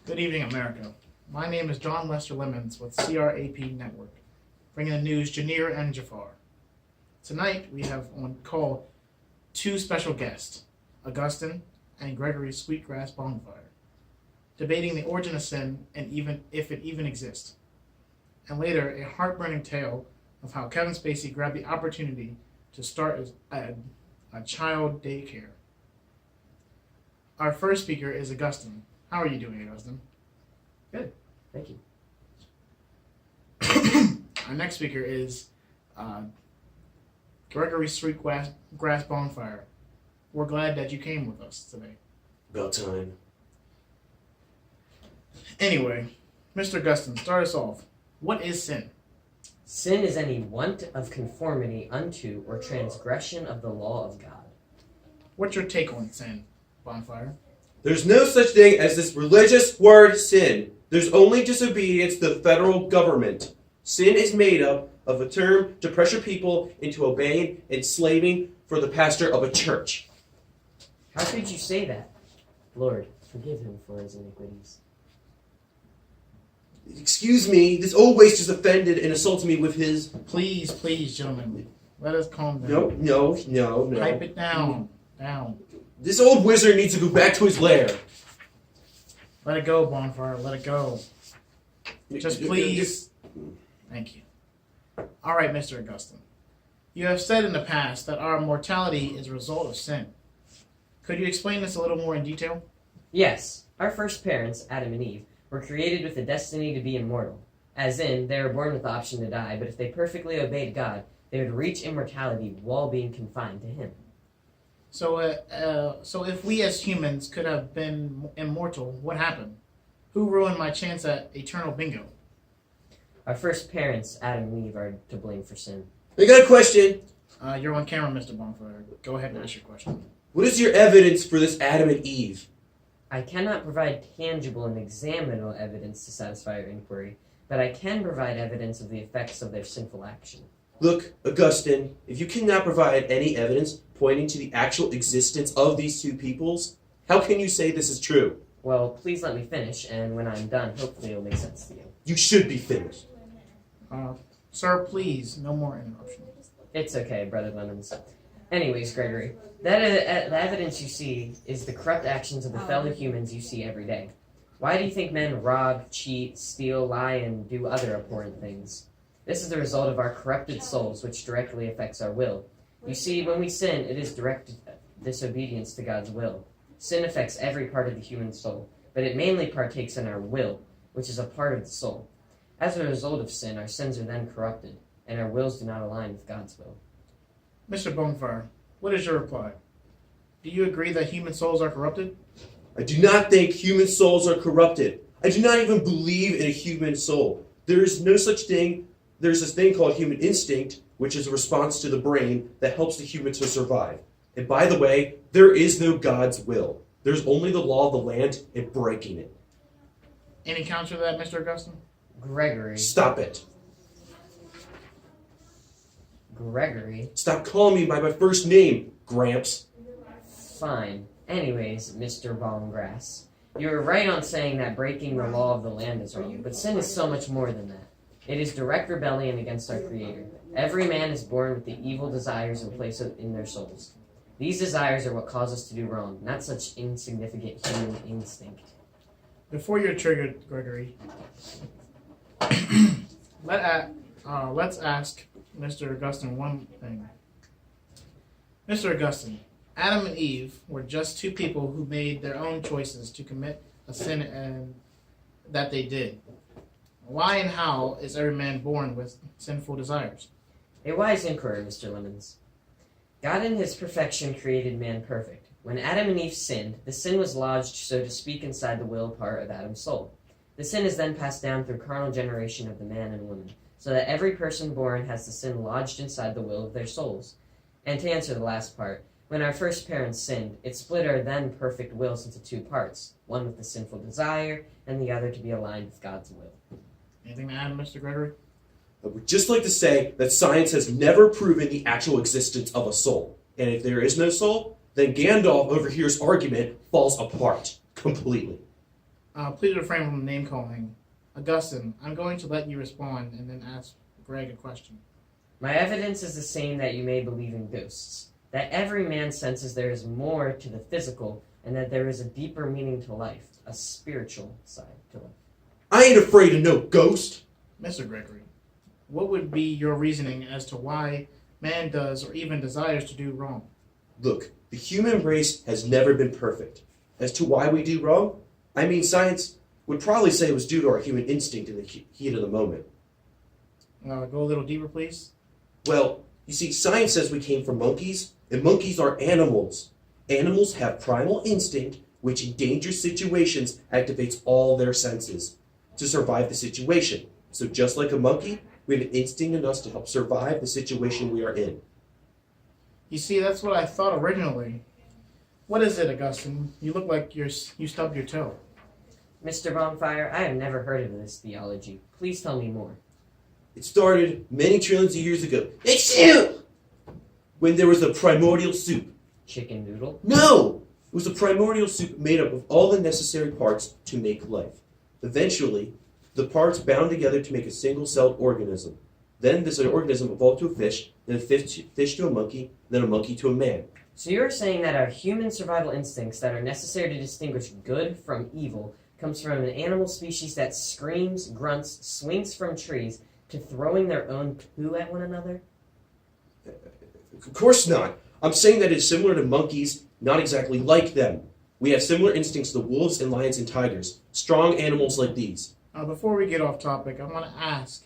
Good evening, America. My name is John Lester Lemons with CRAP Network, bringing the news Janir and Jafar. Tonight, we have on call two special guests, Augustine and Gregory Sweetgrass Bonfire, debating the origin of sin and even if it even exists. And later, a heartburning tale of how Kevin Spacey grabbed the opportunity to start a child daycare. Our first speaker is Augustine. How are you doing, Augustine? Good, thank you. Our next speaker is Gregory Sweetgrass Bonfire. We're glad that you came with us today. About time. Anyway, Mr. Augustine, start us off. What is sin? Sin is any want of conformity unto or transgression of the law of God. What's your take on sin, Bonfire? There's no such thing as this religious word sin. There's only disobedience to the federal government. Sin is made up of a term to pressure people into obeying and slaving for the pastor of a church. How could you say that? Lord, forgive him for his iniquities. Excuse me, this old waste just offended and assaulted me with his... Please, gentlemen, let us calm down. No. Pipe it down. Down. This old wizard needs to go back to his lair. Let it go, Bonfire. Let it go. Just please. Thank you. All right, Mr. Augustine. You have said in the past that our mortality is a result of sin. Could you explain this a little more in detail? Yes, our first parents, Adam and Eve, were created with the destiny to be immortal. As in, they were born with the option to die, but if they perfectly obeyed God, they would reach immortality while being confined to Him. So if we as humans could have been immortal, what happened? Who ruined my chance at eternal bingo? Our first parents, Adam and Eve, are to blame for sin. I got a question. You're on camera, Mr. Bonfire. Go ahead and ask your question. What is your evidence for this Adam and Eve? I cannot provide tangible and examinable evidence to satisfy your inquiry, but I can provide evidence of the effects of their sinful action. Look, Augustine, if you cannot provide any evidence pointing to the actual existence of these two peoples, how can you say this is true? Well, please let me finish, and when I'm done, hopefully it'll make sense to you. You should be finished. Sir, please, no more interruption. It's okay, Brother Lemons. Anyways, Gregory, the evidence you see is the corrupt actions of the fellow humans you see every day. Why do you think men rob, cheat, steal, lie, and do other abhorrent things? This is the result of our corrupted souls, which directly affects our will. You see, when we sin, it is direct disobedience to God's will. Sin affects every part of the human soul, but it mainly partakes in our will, which is a part of the soul. As a result of sin, our sins are then corrupted, and our wills do not align with God's will. Mr. Bonfire, what is your reply? Do you agree that human souls are corrupted? I do not think human souls are corrupted. I do not even believe in a human soul. There's this thing called human instinct, which is a response to the brain that helps the human to survive. And by the way, there is no God's will. There's only the law of the land and breaking it. Any counter to that, Mr. Augustine? Gregory. Stop it. Gregory. Stop calling me by my first name, Gramps. Fine. Anyways, Mr. Ballgrass, you're right on saying that breaking the law of the land is wrong, but sin is so much more than that. It is direct rebellion against our Creator. Every man is born with the evil desires in place in their souls. These desires are what cause us to do wrong, not such insignificant human instinct. Before you're triggered, Gregory, let's ask Mr. Augustine one thing. Mr. Augustine, Adam and Eve were just two people who made their own choices to commit a sin and that they did. Why and how is every man born with sinful desires? A wise inquiry, Mr. Lemons. God in his perfection created man perfect. When Adam and Eve sinned, the sin was lodged, so to speak, inside the will part of Adam's soul. The sin is then passed down through carnal generation of the man and woman, so that every person born has the sin lodged inside the will of their souls. And to answer the last part, when our first parents sinned, it split our then perfect wills into two parts, one with the sinful desire, and the other to be aligned with God's will. Anything to add, Mr. Gregory? I would just like to say that science has never proven the actual existence of a soul. And if there is no soul, then Gandalf over here's argument falls apart completely. Please refrain from name calling. Augustine, I'm going to let you respond and then ask Greg a question. My evidence is the same that you may believe in ghosts, that every man senses there is more to the physical and that there is a deeper meaning to life, a spiritual side to life. I ain't afraid of no ghost. Mr. Gregory, what would be your reasoning as to why man does or even desires to do wrong? Look, the human race has never been perfect. As to why we do wrong, I mean, science would probably say it was due to our human instinct in the heat of the moment. Go a little deeper, please. Well, you see, science says we came from monkeys, and monkeys are animals. Animals have primal instinct, which in dangerous situations activates all their senses to survive the situation. So just like a monkey, we have an instinct in us to help survive the situation we are in. You see, that's what I thought originally. What is it, Augustine? You look like you stubbed your toe. Mr. Bonfire, I have never heard of this theology. Please tell me more. It started many trillions of years ago. Excuse! When there was a primordial soup. Chicken noodle? No! It was a primordial soup made up of all the necessary parts to make life. Eventually, the parts bound together to make a single-celled organism. Then this organism evolved to a fish, then a fish to a monkey, then a monkey to a man. So you're saying that our human survival instincts that are necessary to distinguish good from evil comes from an animal species that screams, grunts, swings from trees to throwing their own poo at one another? Of course not. I'm saying that it's similar to monkeys, not exactly like them. We have similar instincts to wolves and lions and tigers, strong animals like these. Before we get off topic, I want to ask,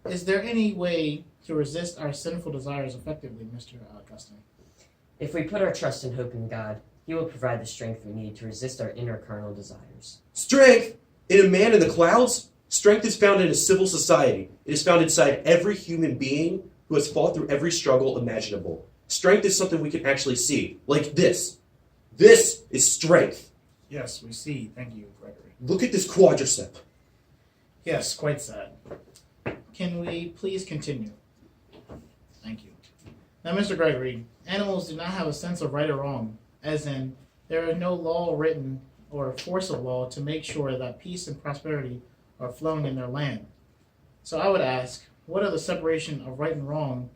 is there any way to resist our sinful desires effectively, Mr. Augustine? If we put our trust and hope in God, He will provide the strength we need to resist our inner carnal desires. Strength? In a man in the clouds? Strength is found in a civil society. It is found inside every human being who has fought through every struggle imaginable. Strength is something we can actually see, like this. This is strength. Yes, we see. Thank you, Gregory. Look at this quadricep. Yes, quite sad. Can we please continue? Thank you. Now, Mr. Gregory, animals do not have a sense of right or wrong, as in, there is no law written or force of law to make sure that peace and prosperity are flowing in their land. So I would ask, what are the separation of right and wrong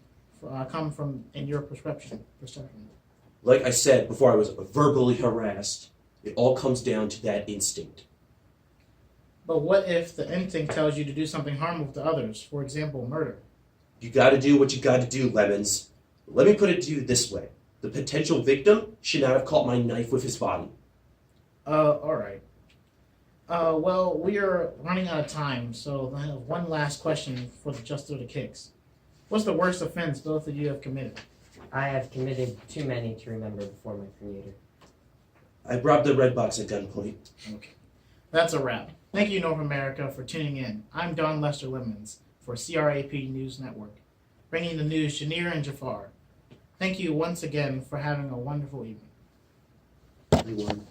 come from in your perception? Like I said before I was verbally harassed, it all comes down to that instinct. But what if the instinct tells you to do something harmful to others, for example, murder? You gotta do what you gotta do, Lemons. Let me put it to you this way. The potential victim should not have caught my knife with his body. Alright. Well, we are running out of time, so I have one last question for the Justice of the Kicks. What's the worst offense both of you have committed? I have committed too many to remember before my Creator. I robbed the red box at gunpoint. Okay. That's a wrap. Thank you, North America, for tuning in. I'm Don Lester Lemons for CRAP News Network, bringing the news Janir and Jafar. Thank you once again for having a wonderful evening. Everyone.